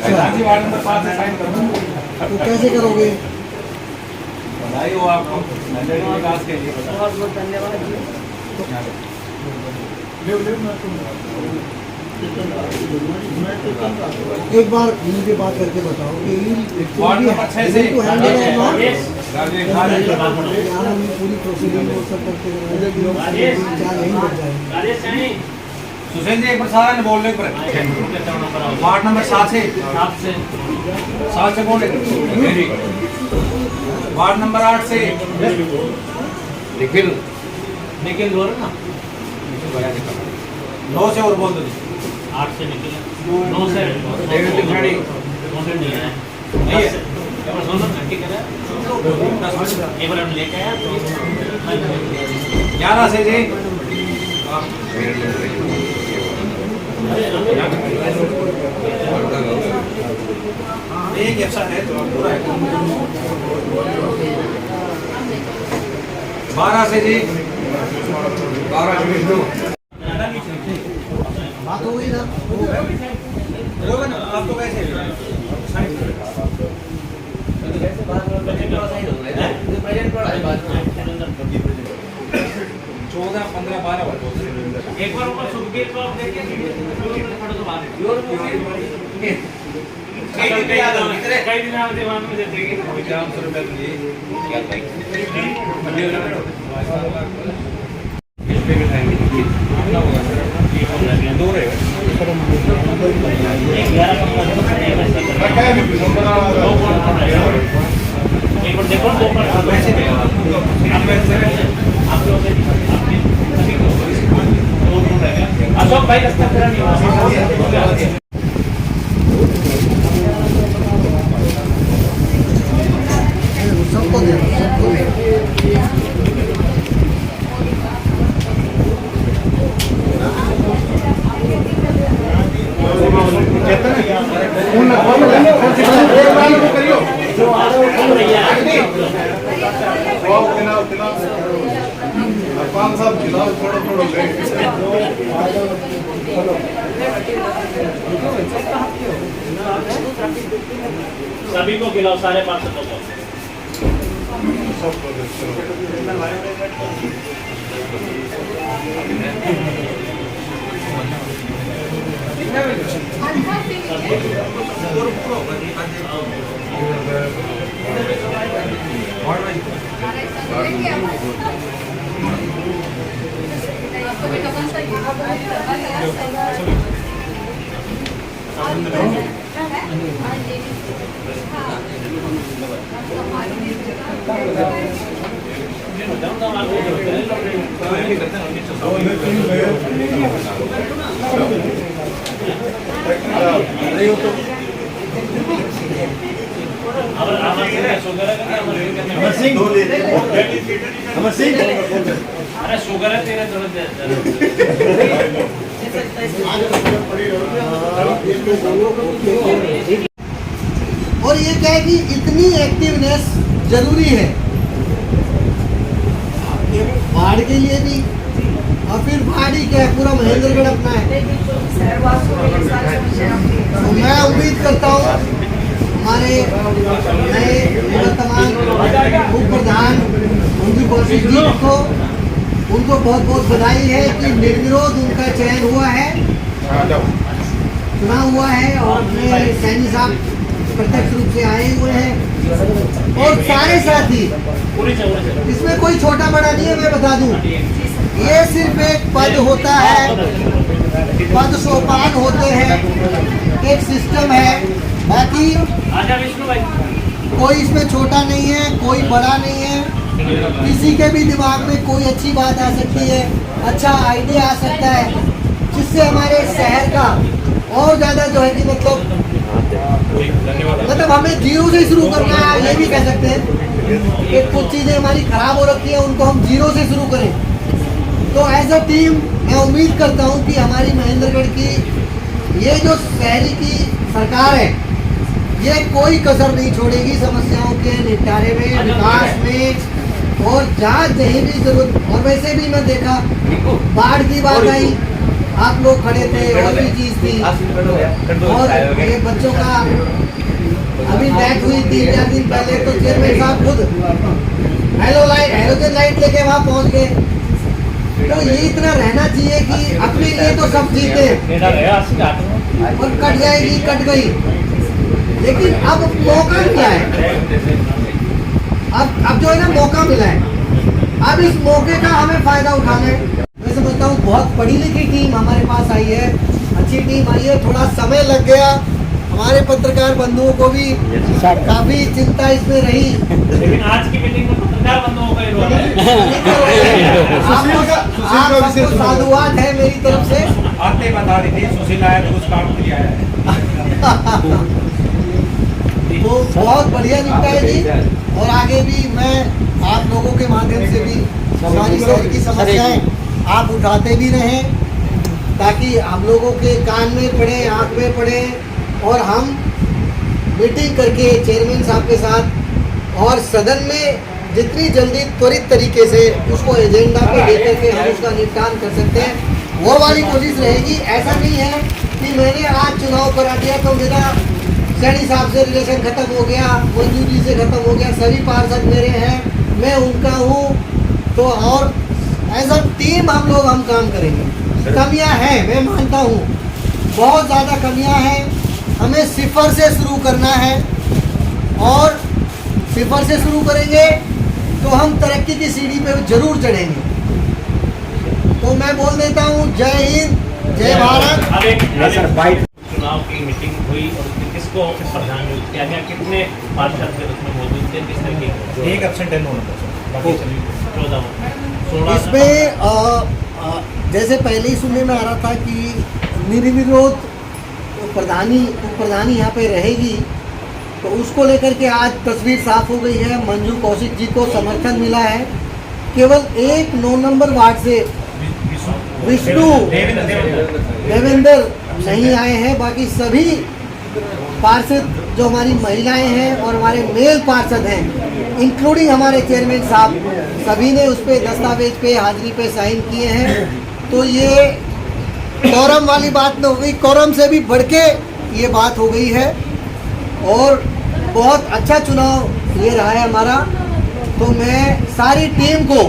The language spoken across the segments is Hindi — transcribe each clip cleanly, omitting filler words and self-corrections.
साइन वार्ड नंबर 5 से साइन करो। तो कैसे करोगे? बधाई हो आपको विकास के लिए। बहुत बहुत धन्यवाद जी। एक बार मुझे बात करके बताओ कि वार्ड नंबर 6 से यहाँ हम पूरी प्रोसीजर वो सब करके क्या नहीं बच जाएगी। सुशेन जी एक बार सारा ने बोलने पर वार्ड नंबर 7 से बोले। वार्ड नंबर 8 से निखिल बोल ना 9 से और बोल दो। 8 से निकले 9 से नहीं है एक बार हम लेके आया 11 से जी एक एब्सेंट है तो पूरा है। 12 से जी 12 विष्णु बात हो गई ना? आप तो कैसे 14, 15, 12 एक बार ऊपर सुखबीर को आप देखिए फोटो तो बात है कई दिन आप दिमाग में देखेंगे 400 रुपए लिए क्या दो रहेगा। एक बार देखो अशोक भाई रास्ता पूरा नहीं सबको दे सबको दे। सभी को खिलाओ 5.5 को अरे शुगर है तेरे थोड़ा और ये क्या है कि इतनी एक्टिवनेस जरूरी है वार्ड के लिए भी और फिर वार्ड ही क्या है पूरा महेंद्रगढ़ अपना है। तो मैं उम्मीद करता हूँ हमारे नए निवर्तमान उप प्रधान मंजू कौशिक जी को उनको बहुत बहुत बधाई है कि निर्विरोध उनका चयन हुआ है, चुनाव हुआ है और सैनी साहब प्रत्यक्ष रूप से आए हुए हैं और सारे साथी इसमें कोई छोटा बड़ा नहीं है। मैं बता दूं ये सिर्फ एक पद होता है, पद सोपान होते हैं, एक सिस्टम है, बाकी कोई इसमें छोटा नहीं है, कोई बड़ा नहीं है। किसी के भी दिमाग में कोई अच्छी बात आ सकती है, अच्छा आइडिया आ सकता है जिससे हमारे शहर का और ज्यादा जो है कि मतलब हमें जीरो से शुरू करना है, ये भी कह सकते हैं कि कुछ चीजें हमारी खराब हो रखी है उनको हम जीरो से शुरू करें। तो एज अ टीम मैं उम्मीद करता हूं कि हमारी महेंद्रगढ़ की ये जो शहरी की सरकार है ये कोई कसर नहीं छोड़ेगी समस्याओं के निपटारे में, विकास में और जहाँ जहीं भी जरूरत। और वैसे भी मैं देखा बाढ़ की बात आई आप लोग खड़े थे और भी चीज थी। और ये बच्चों का अभी बैठ हुई 3-4 दिन पहले तो चेयरमैन साहब खुद हेलोजन लाइट लेके वहाँ पहुँच गए। तो ये इतना रहना चाहिए कि अपने लिए तो सब जीते और कट जाएगी कट गई, लेकिन अब मौका मिला है, अब जो है ना मौका मिला है, अब इस मौके का हमें फायदा उठाना है। मैं समझता हूँ बहुत पढ़ी लिखी टीम हमारे पास आई है, अच्छी टीम आई है। थोड़ा समय लग गया, हमारे पत्रकार बंधुओं को भी काफी चिंता इसमें रही। लेकिन आज की मीटिंग में पत्रकार बंधुओं का ही रोल आप सबको साधुवाद है मेरी तरफ से। आते बता रही थी सुशील आया तो कुछ काम किया है। तो बहुत बढ़िया निपटा है जी, और आगे भी मैं आप लोगों के माध्यम से भी हमारी शहर की समस्याएं आप उठाते भी रहें, ताकि हम लोगों के कान में पड़े, आँख में पड़े, और हम मीटिंग करके चेयरमैन साहब के साथ और सदन में जितनी जल्दी त्वरित तरीके से उसको एजेंडा पे लेकर के हम उसका निपटान कर सकते हैं, वो वाली कोशिश रहेगी। ऐसा नहीं है कि मैंने आज चुनाव करा दिया तो मेरा सैनी साहब से रिलेशन खत्म हो गया, मंजू जी से खत्म हो गया, सभी पार्षद मेरे हैं, मैं उनका हूँ। तो और एज अ टीम हम काम करेंगे। कमियां हैं, मैं मानता हूँ बहुत ज़्यादा कमियां हैं, हमें सिफर से शुरू करना है, और सिफर से शुरू करेंगे तो हम तरक्की की सीढ़ी पे जरूर चढ़ेंगे। तो मैं बोल देता हूँ जय हिंद, जय भारत। अब एक चुनाव की मीटिंग हुई और उसमें किसको प्रधान नियुक्त किया गया, कितने पार्षद थे उसमें मौजूद थे, किस तरीके के? एक एब्सेंट है, 14 इसमें जैसे पहले ही सुनने में आ रहा था कि निर्विरोध प्रधानी यहाँ पे रहेगी, तो उसको लेकर के आज तस्वीर साफ हो गई है। मंजू कौशिक जी को समर्थन मिला है। केवल एक 9 नंबर वार्ड से विष्णु देवेंद्र नहीं आए हैं, बाकी सभी पार्षद जो हमारी महिलाएं हैं और हमारे मेल पार्षद हैं, इंक्लूडिंग हमारे चेयरमैन साहब, सभी ने उस पे दस्तावेज पे हाजिरी पे साइन किए हैं। तो ये कोरम वाली बात न हो गई, कोरम से भी बढ़ के ये बात हो गई है, और बहुत अच्छा चुनाव ये रहा है हमारा। तो मैं सारी टीम को,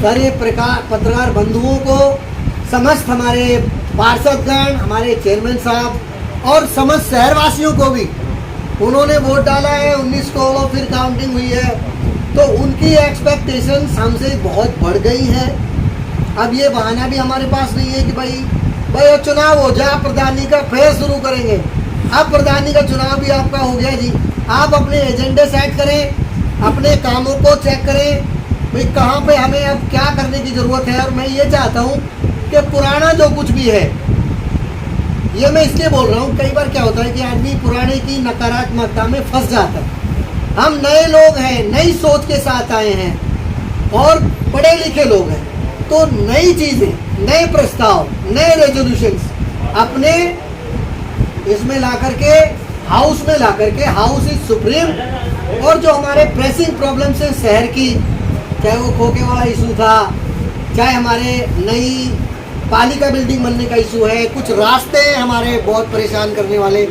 सारे पत्रकार बंधुओं को, समस्त हमारे पार्षदगण, हमारे चेयरमैन साहब और समस्त शहरवासियों को भी, उन्होंने वोट डाला है 19 को, फिर काउंटिंग हुई है, तो उनकी एक्सपेक्टेशंस हमसे बहुत बढ़ गई हैं। अब ये बहाना भी हमारे पास नहीं है कि भाई चुनाव हो जाए, प्रधानी का फिर शुरू करेंगे। अब प्रधानी का चुनाव भी आपका हो गया जी, आप अपने एजेंडे सेट करें, अपने कामों को चेक करें, भाई कहाँ पे हमें अब क्या करने की ज़रूरत है। और मैं ये चाहता हूँ कि पुराना जो कुछ भी है, ये मैं इसलिए बोल रहा हूँ, कई बार क्या होता है कि आदमी पुराने की नकारात्मकता में फंस जाता है। हम नए लोग हैं, नई सोच के साथ आए हैं और पढ़े लिखे लोग हैं, तो नई चीज़ें, नए प्रस्ताव, नए रेजोल्यूशंस अपने इसमें ला करके, हाउस में ला करके, हाउस इज सुप्रीम, और जो हमारे प्रेसिंग प्रॉब्लम्स हैं शहर की, चाहे वो खोखे वाला इशू था, चाहे हमारे नई पालिका बिल्डिंग बनने का इशू है, कुछ रास्ते हैं हमारे बहुत परेशान करने वाले,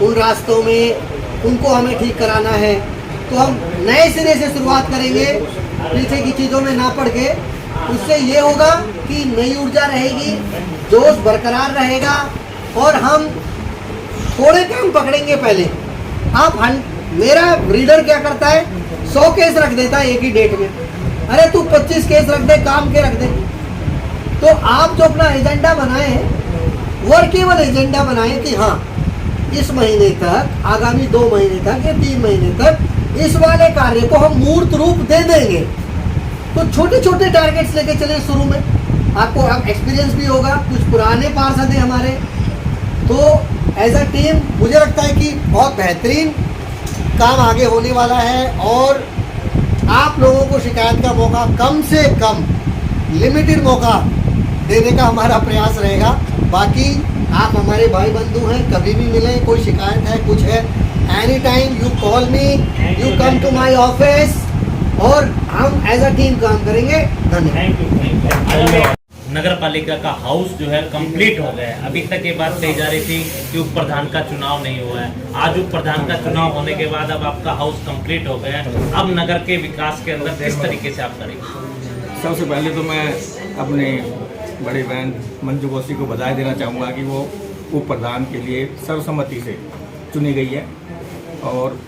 उन रास्तों में उनको हमें ठीक कराना है। तो हम नए सिरे से शुरुआत करेंगे, पीछे की चीज़ों में ना पड़ के। उससे ये होगा कि नई ऊर्जा रहेगी, जोश बरकरार रहेगा, और हम थोड़े काम पकड़ेंगे पहले। आप मेरा रीडर क्या करता है, 100 केस रख देता है एक ही डेट में, अरे तू 25 केस रख दे, काम के रख दे। तो आप जो अपना एजेंडा बनाए हैं, वर्केबल एजेंडा बनाए कि हाँ इस महीने तक, आगामी 2 महीने तक या 3 महीने तक इस वाले कार्य को हम मूर्त रूप दे देंगे। तो छोटे छोटे टारगेट्स लेके चले शुरू में, आपको अब एक्सपीरियंस भी होगा, कुछ पुराने पार्षद हैं हमारे, तो एज अ टीम मुझे लगता है कि बहुत बेहतरीन काम आगे होने वाला है, और आप लोगों को शिकायत का मौका कम से कम, लिमिटेड मौका देने का हमारा प्रयास रहेगा। बाकी आप हमारे भाई बंधु हैं, कभी भी मिलें, कोई शिकायत है, कुछ है, any time you call me, you come to my office, और हम एज अ टीम काम करेंगे। धन्यवाद। Thank you. नगर पालिका का हाउस जो है कंप्लीट हो गया है। अभी तक ये बात कही जा रही थी कि उप प्रधान का चुनाव नहीं हुआ है। आज उप प्रधान का चुनाव होने के बाद अब आपका हाउस कंप्लीट हो गया है। अब नगर के विकास के अंदर किस तरीके से आप करेंगे? सबसे पहले तो मैं अपने बड़ी बहन मंजू कौशिक को बधाई देना चाहूँगा कि वो उप प्रधान के लिए सर्वसम्मति से चुनी गई है और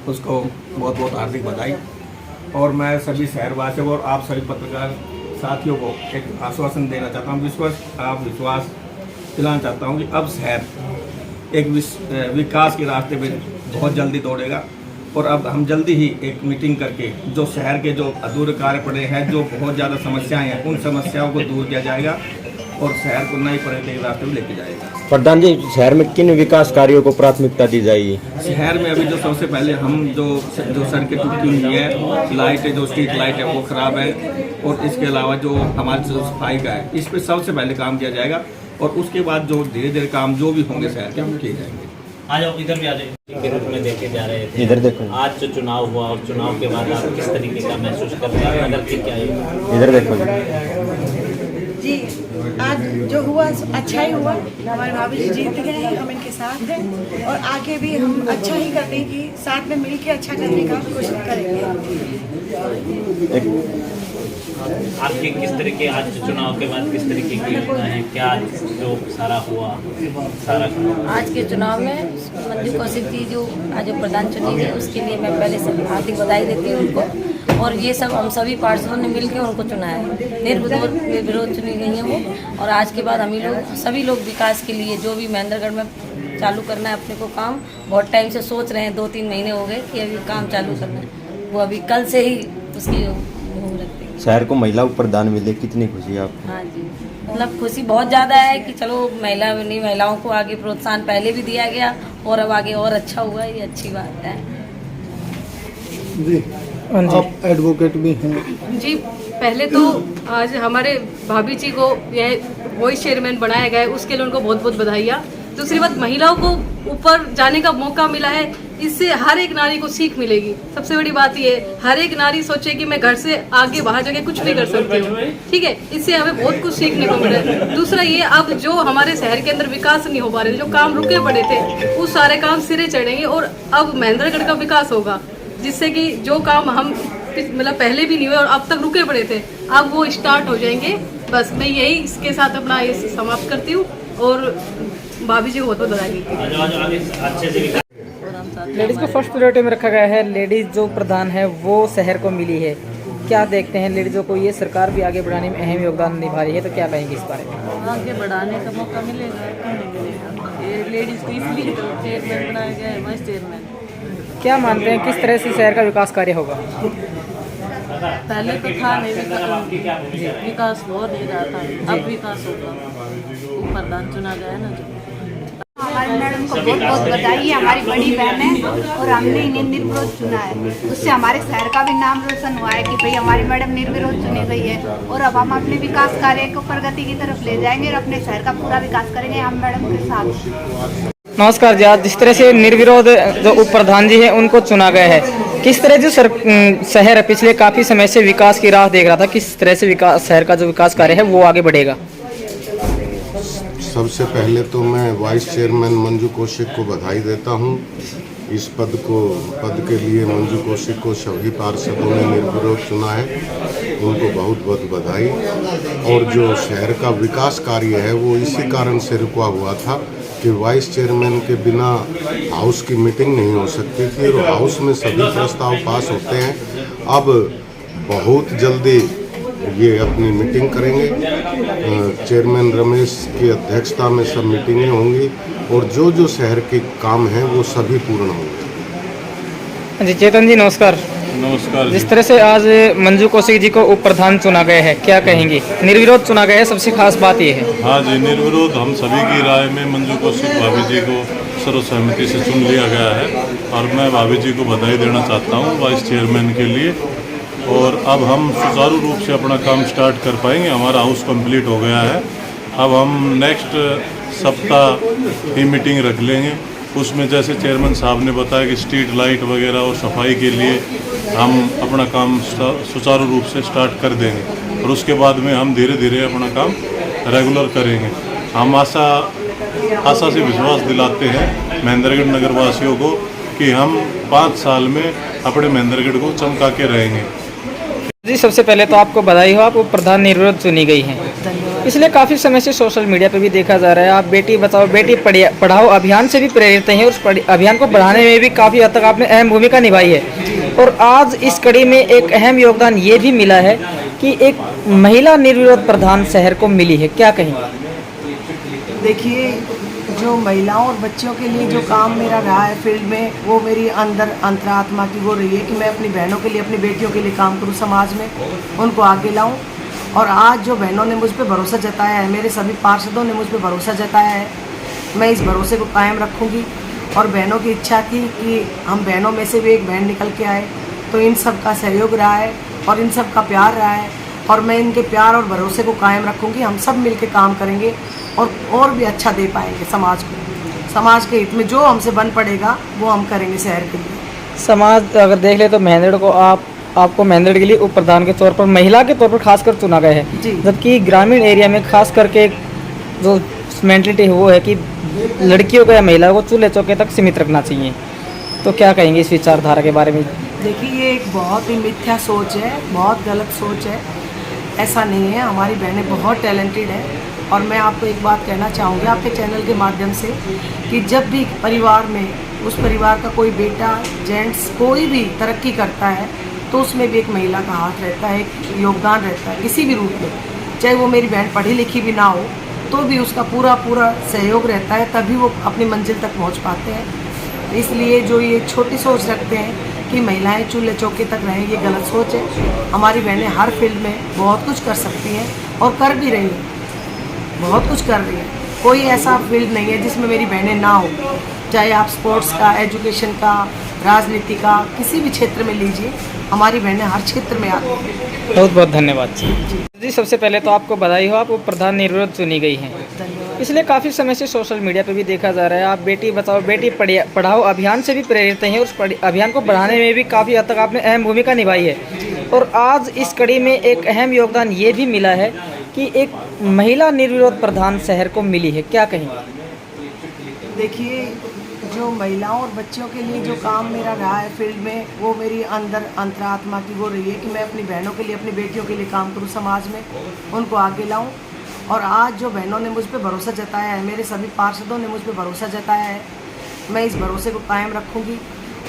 उसको बहुत बहुत हार्दिक बधाई। और मैं सभी शहरवासियों और आप सभी पत्रकार साथियों को एक आश्वासन देना चाहता हूँ, विश्वास दिलाना चाहता हूँ कि अब शहर एक विकास के रास्ते पे बहुत जल्दी दौड़ेगा। और अब हम जल्दी ही एक मीटिंग करके जो शहर के जो अधूरे कार्य पड़े हैं, जो बहुत ज़्यादा समस्याएं हैं, उन समस्याओं को दूर किया जाएगा और शहर को नई प्रगति के रास्ते में लेके जाएगा। प्रधान जी, शहर में किन विकास कार्यों को प्राथमिकता दी जाएगी? शहर में अभी जो सबसे पहले हम जो सड़कें टूटी हुई है, लाइटें जो स्ट्रीट लाइट है वो खराब है, और इसके अलावा जो हमारी जो सफाई का है इस पर सबसे पहले काम किया जाएगा। और उसके बाद जो धीरे धीरे काम जो भी होंगे शहर के, हम किए जाएंगे। आ जाओ, इधर भी आ जाओ। के रूप में देखे जा रहे थे, इधर देखो। आज जो चुनाव हुआ और चुनाव के बाद आप किस तरीके का महसूस करते हैं? नगर की क्या है? इधर देखो जी, आज जो हुआ अच्छा ही हुआ। हमारे भाभी जी जीत गए हैं, हम इनके साथ हैं और आगे भी हम अच्छा ही करने की, साथ में मिलकर अच्छा करने का कोशिश करेंगे। आपके किस तरीके आज चुनाव के बाद किस तरीके की योजना है? क्या जो सारा हुआ सारा आज के चुनाव में मंजू कौशिक जी जो आज प्रधान चुनी गई, उसके लिए मैं पहले से हार्दिक बधाई देती हूँ उनको। और ये सब हम सभी पार्षदों ने मिलकर उनको चुना है, निर्विरोध चुनी गई हैं वो। और आज के बाद हम ही लोग सभी लोग विकास के लिए जो भी महेंद्रगढ़ में चालू करना है अपने को काम, बहुत टाइम से सोच रहे हैं, 2-3 महीने हो गए कि अभी काम चालू करना है, वो अभी कल से ही उसकी वो रखते हैं। शहर को महिला उप प्रधान मिले, कितनी खुशी है आपको? हाँ जी, मतलब खुशी बहुत ज़्यादा है कि चलो महिलाओं को आगे प्रोत्साहन पहले भी दिया गया और अब आगे और अच्छा हुआ, ये अच्छी बात है जी। आप एडवोकेट भी हैं जी। पहले तो आज हमारे भाभी जी को यह वाइस चेयरमैन बनाया गया है, उसके लिए उनको बहुत बहुत बधाइयाँ। दूसरी बात, महिलाओं को ऊपर जाने का मौका मिला है, इससे हर एक नारी को सीख मिलेगी। सबसे बड़ी बात ये है, हर एक नारी सोचे कि मैं घर से आगे बाहर जाके कुछ भी कर सकती हूँ, ठीक है। इससे हमें बहुत कुछ सीखने को मिला है। दूसरा ये, अब जो हमारे शहर के अंदर विकास नहीं हो पा रहे थे, जो काम रुके पड़े थे, वो सारे काम सिरे चढ़ेंगे और अब महेंद्रगढ़ का विकास होगा, जिससे कि जो काम हम मतलब पहले भी नहीं हुए और अब तक रुके पड़े थे, अब वो स्टार्ट हो जाएंगे। बस मैं यही इसके साथ अपना ये समाप्त करती हूँ और भाभी जी को बहुत बहुत बधाई। लेडीज़ को फर्स्ट प्रायोरिटी में रखा गया है। लेडीज़ जो प्रधान है वो शहर को मिली है, क्या देखते हैं लेडीज़ों को? ये सरकार भी आगे बढ़ाने में अहम योगदान निभा रही है, तो क्या कहेंगे इस बारे में? आगे बढ़ाने का मौका मिलेगा, क्यों नहीं मिलेगा? ये लेडीज़ को इसलिए तो चेयरमैन बनाया गया है, वाइस चेयरमैन। क्या मानते हैं किस तरह से शहर का विकास कार्य होगा? पहले तो था नहीं विकास हो नहीं रहा था, अब विकास होगा। प्रधान चुना गया है ना जो। हमारी मैडम को बहुत बहुत बधाई है, हमारी बड़ी बहन है और हमने इन्हें निर्विरोध चुना है। उससे हमारे शहर का भी नाम रोशन हुआ है कि भाई हमारी मैडम निर्विरोध चुनी गई है और अब हम अपने विकास कार्य को प्रगति की तरफ ले जाएंगे और अपने शहर का पूरा विकास करेंगे हम मैडम के साथ। नमस्कार जी, आज जिस तरह से निर्विरोध जो उप प्रधान जी हैं उनको चुना गया है, किस तरह जो शहर पिछले काफ़ी समय से विकास की राह देख रहा था, किस तरह से विकास शहर का जो विकास कार्य है वो आगे बढ़ेगा? सबसे पहले तो मैं वाइस चेयरमैन मंजू कौशिक को बधाई देता हूं। इस पद के लिए मंजू कौशिक को सभी पार्षदों ने निर्विरोध चुना है, उनको बहुत बहुत बधाई। और जो शहर का विकास कार्य है वो इसी कारण से रुका हुआ था कि वाइस चेयरमैन के बिना हाउस की मीटिंग नहीं हो सकती थी और हाउस में सभी प्रस्ताव पास होते हैं। अब बहुत जल्दी ये अपनी मीटिंग करेंगे, चेयरमैन रमेश की अध्यक्षता में सब मीटिंगें होंगी और जो जो शहर के काम हैं वो सभी पूर्ण होंगे। जी चेतन जी नमस्कार। नमस्कार। जिस तरह से आज मंजू कौशिक जी को उप प्रधान चुना गया है, क्या कहेंगे? निर्विरोध चुना गया है, सबसे खास बात ये है। हाँ जी, निर्विरोध हम सभी की राय में मंजू कौशिक भाभी जी को सर्वसहमति से चुन लिया गया है और मैं भाभी जी को बधाई देना चाहता हूँ वाइस चेयरमैन के लिए। और अब हम सुचारू रूप से अपना काम स्टार्ट कर पाएंगे, हमारा हाउस कंप्लीट हो गया है। अब हम नेक्स्ट सप्ताह ही मीटिंग रख लेंगे, उसमें जैसे चेयरमैन साहब ने बताया कि स्ट्रीट लाइट वगैरह और सफाई के लिए हम अपना काम सुचारू रूप से स्टार्ट कर देंगे। और उसके बाद में हम धीरे धीरे अपना काम रेगुलर करेंगे। हम आशा से विश्वास दिलाते हैं महेंद्रगढ़ नगर वासियों को कि हम 5 साल में अपने महेंद्रगढ़ को चमका के रहेंगे। जी, सबसे पहले तो आपको बधाई हो, आप प्रधान निर्विरोध चुनी गई हैं। पिछले काफ़ी समय से सोशल मीडिया पे भी देखा जा रहा है आप बेटी बचाओ बेटी पढ़ाओ अभियान से भी प्रेरित हैं। उस अभियान को बढ़ाने में भी काफ़ी हद तक आपने अहम भूमिका निभाई है और आज इस कड़ी में एक अहम योगदान ये भी मिला है कि एक महिला निर्विरोध प्रधान शहर को मिली है, क्या कहेंगे? देखिए, जो महिलाओं और बच्चों के लिए जो काम मेरा रहा है फील्ड में, वो मेरी अंतरात्मा की वो रही है कि मैं अपनी बहनों के लिए, अपनी बेटियों के लिए काम करूं, समाज में उनको आगे लाऊं। और आज जो बहनों ने मुझ पे भरोसा जताया है, मेरे सभी पार्षदों ने मुझ पे भरोसा जताया है, मैं इस भरोसे को कायम रखूँगी। और बहनों की इच्छा थी कि हम बहनों में से भी एक बहन निकल के आए, तो इन सब का सहयोग रहा है और इन सब का प्यार रहा है और मैं इनके प्यार और भरोसे को कायम रखूँगी। हम सब मिल के काम करेंगे और भी अच्छा दे पाएंगे समाज को। समाज के हित में जो हमसे बन पड़ेगा वो हम करेंगे शहर के लिए। समाज अगर देख ले तो महेंद्रगढ़ को आपको महेंद्रगढ़ के लिए उप प्रधान के तौर पर महिला के तौर पर खासकर चुना गया है, जबकि ग्रामीण एरिया में खास करके जो मेंटलिटी है वो है कि लड़कियों को या महिला को चूल्हे चौके तक सीमित रखना चाहिए। तो क्या कहेंगे इस विचारधारा के बारे में? देखिए, ये एक बहुत ही मिथ्या सोच है, बहुत गलत सोच है। ऐसा नहीं है, हमारी बहनें बहुत टैलेंटेड हैं। और मैं आपको एक बात कहना चाहूँगी आपके चैनल के माध्यम से कि जब भी परिवार में उस परिवार का कोई बेटा, जेंट्स कोई भी तरक्की करता है तो उसमें भी एक महिला का हाथ रहता है, एक योगदान रहता है किसी भी रूप में। चाहे वो मेरी बहन पढ़ी लिखी भी ना हो तो भी उसका पूरा सहयोग रहता है, तभी वो अपनी मंजिल तक पहुँच पाते हैं। इसलिए जो ये छोटी सोच रखते हैं कि महिलाएं चूल्हे चौके तक रहें, ये गलत सोच है। हमारी बहनें हर फील्ड में बहुत कुछ कर सकती हैं और कर भी रही हैं, बहुत कुछ कर रही है। कोई ऐसा फील्ड नहीं है जिसमें मेरी बहनें ना हो, चाहे आप स्पोर्ट्स का, एजुकेशन का, राजनीति का, किसी भी क्षेत्र में लीजिए, हमारी बहनें हर क्षेत्र में आती हैं। बहुत बहुत धन्यवाद जी। सबसे पहले तो आपको बधाई हो, आप प्रधान निर्विरोध चुनी गई हैं। पिछले काफ़ी समय से सोशल मीडिया पे भी देखा जा रहा है आप बेटी बचाओ बेटी पढ़ाओ अभियान से भी प्रेरित हैं। उस अभियान को बढ़ाने में भी काफ़ी हद तक आपने अहम भूमिका निभाई है और आज इस कड़ी में एक अहम योगदान ये भी मिला है कि एक महिला निर्विरोध प्रधान शहर को मिली है, क्या कहेंगे? देखिए, जो महिलाओं और बच्चों के लिए जो काम मेरा रहा है फील्ड में, वो मेरी अंतरात्मा की वो रही है कि मैं अपनी बहनों के लिए, अपनी बेटियों के लिए काम करूं, समाज में उनको आगे लाऊं। और आज जो बहनों ने मुझ पे भरोसा जताया है, मेरे सभी पार्षदों ने मुझ पे भरोसा जताया है, मैं इस भरोसे को कायम रखूँगी।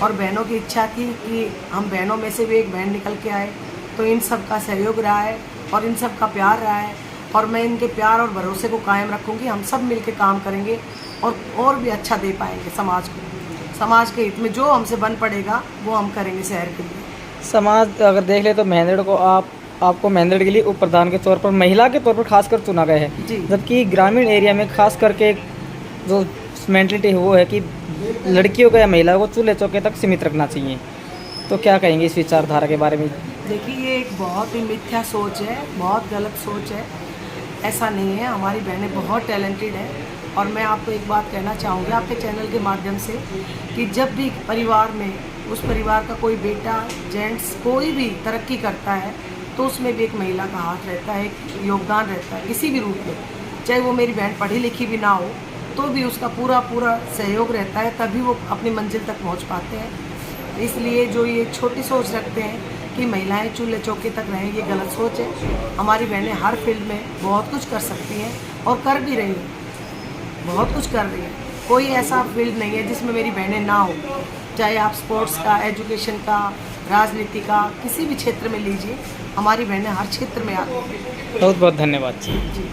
और बहनों की इच्छा थी कि हम बहनों में से भी एक बहन निकल के आए, तो इन सब का सहयोग रहा है और इन सब का प्यार रहा है और मैं इनके प्यार और भरोसे को कायम रखूँगी। हम सब मिल के काम करेंगे और भी अच्छा दे पाएंगे समाज को। समाज के हित में जो हमसे बन पड़ेगा वो हम करेंगे शहर के लिए। समाज अगर देख ले तो महेंद्रगढ़ को आपको महेंद्रगढ़ के लिए उप प्रधान के तौर पर महिला के तौर पर खासकर चुना गया है, जबकि ग्रामीण एरिया में खास करके जो मेंटलिटी है वो है कि लड़कियों को या महिला को चूल्हे चौके तक सीमित रखना चाहिए। तो क्या कहेंगे इस विचारधारा के बारे में? देखिए, ये एक बहुत ही मिथ्या सोच है, बहुत गलत सोच है। ऐसा नहीं है, हमारी बहनें बहुत टैलेंटेड हैं। और मैं आपको एक बात कहना चाहूँगी आपके चैनल के माध्यम से कि जब भी परिवार में उस परिवार का कोई बेटा, जेंट्स कोई भी तरक्की करता है तो उसमें भी एक महिला का हाथ रहता है, एक योगदान रहता है किसी भी रूप में। चाहे वो मेरी बहन पढ़ी लिखी भी ना हो तो भी उसका पूरा सहयोग रहता है, तभी वो अपनी मंजिल तक पहुँच पाते हैं। इसलिए जो ये छोटी सोच रखते हैं कि महिलाएं चूल्हे चौके तक रहें, ये गलत सोच है। हमारी बहनें हर फील्ड में बहुत कुछ कर सकती हैं और कर भी रही हैं, बहुत कुछ कर रही हैं। कोई ऐसा फील्ड नहीं है जिसमें मेरी बहनें ना हो, चाहे आप स्पोर्ट्स का, एजुकेशन का, राजनीति का, किसी भी क्षेत्र में लीजिए, हमारी बहनें हर क्षेत्र में आती हैं। बहुत बहुत धन्यवाद जी।